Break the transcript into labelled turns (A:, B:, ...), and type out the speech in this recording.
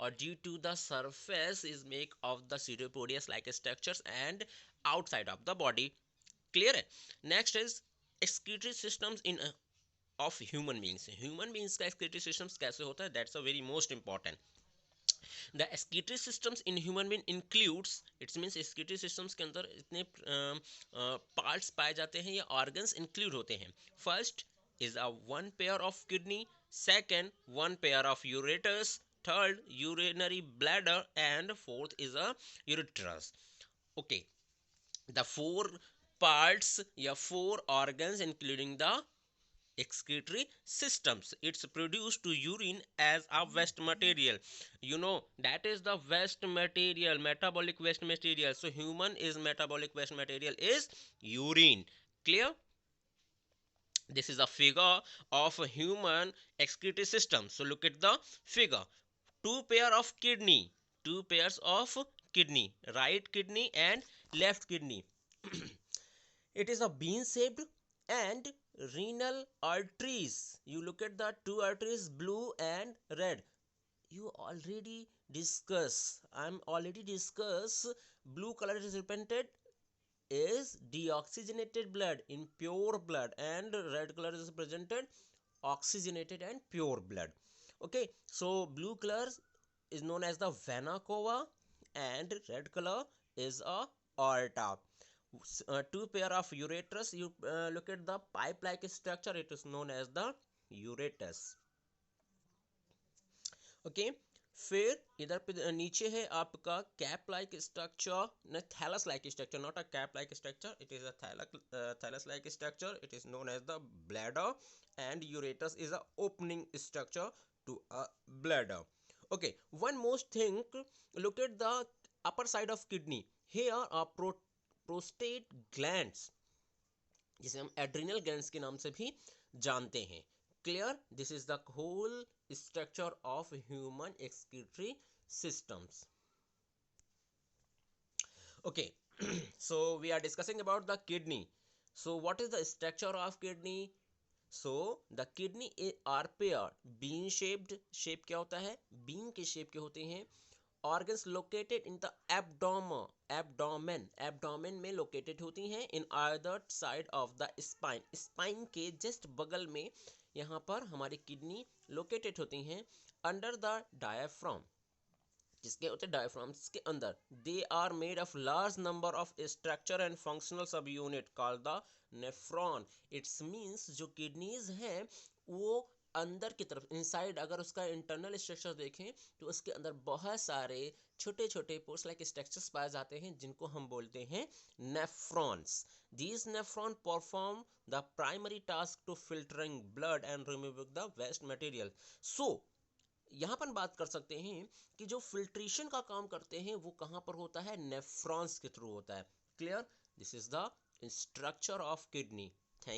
A: or due to the surface is made of the pseudopodius like structures and outside of the body. Clear है? Next is excretory systems in of human beings. Human beings का excretory systems कैसे होता है, that's a very most important. The excretory systems in human being includes, it means excretory systems के अंदर इतने parts पाए जाते हैं या organs include होते हैं. First is a one pair of kidney, second one pair of ureters, third urinary bladder, and fourth is a ureterus. Okay, the four parts या four organs including the excretory systems, it's produced to urine as a waste material. You know that is the waste material, metabolic waste material. So human is metabolic waste material is urine. Clear? This is a figure of a human excretory system. So look at the figure. Two pair of kidney, two pairs of kidney, right kidney and left kidney. It is a bean shaped and renal arteries. You look at the two arteries, blue and red. You already discuss. I'm already discuss. Blue color is represented is deoxygenated blood in pure blood, and red color is represented oxygenated and pure blood. Okay, so blue color is known as the vena cava and red color is a aorta. Two pair of ureters, you look at the pipe like structure, it is known as the uretus. Okay, फिर इधर पे नीचे है आपका cap like structure, न thallus like structure, not a cap like structure, it is a thallus like structure, it is known as the bladder, and uretus is a opening structure to a bladder. Okay, one most thing, look at the upper side of kidney. Here are prostate glands, जिसे हम adrenal glands के नाम से भी जानते हैं. Clear? This is the whole structure of human excretory systems. Okay, so we are discussing about the kidney. So what is the structure of kidney? So the kidney are paired, bean shaped. shape क्या होता है? bean के shape के होते हैं. organs located in the abdomen में located होती हैं in either side of the spine के just बगल में यहाँ पर हमारी kidney located होती हैं under the diaphragm, जिसके होते डायफ्राम्स के अंदर. They are made of large number of structure and functional sub unit called the nephron. Its means जो किडनीज हैं वो अंदर की तरफ इनसाइड, अगर उसका इंटरनल स्ट्रक्चर देखें तो उसके अंदर बहुत सारे छोटे छोटे पोर्स लाइक स्ट्रक्चर्स पाए जाते हैं जिनको हम बोलते हैं nephrons. These nephron perform the primary task to filtering blood and removing the waste material. So यहाँ पर बात कर सकते हैं कि जो फिल्ट्रेशन का काम करते हैं वो कहाँ पर होता है? नेफ्रॉन्स के थ्रू होता है. Clear? This is the structure of kidney.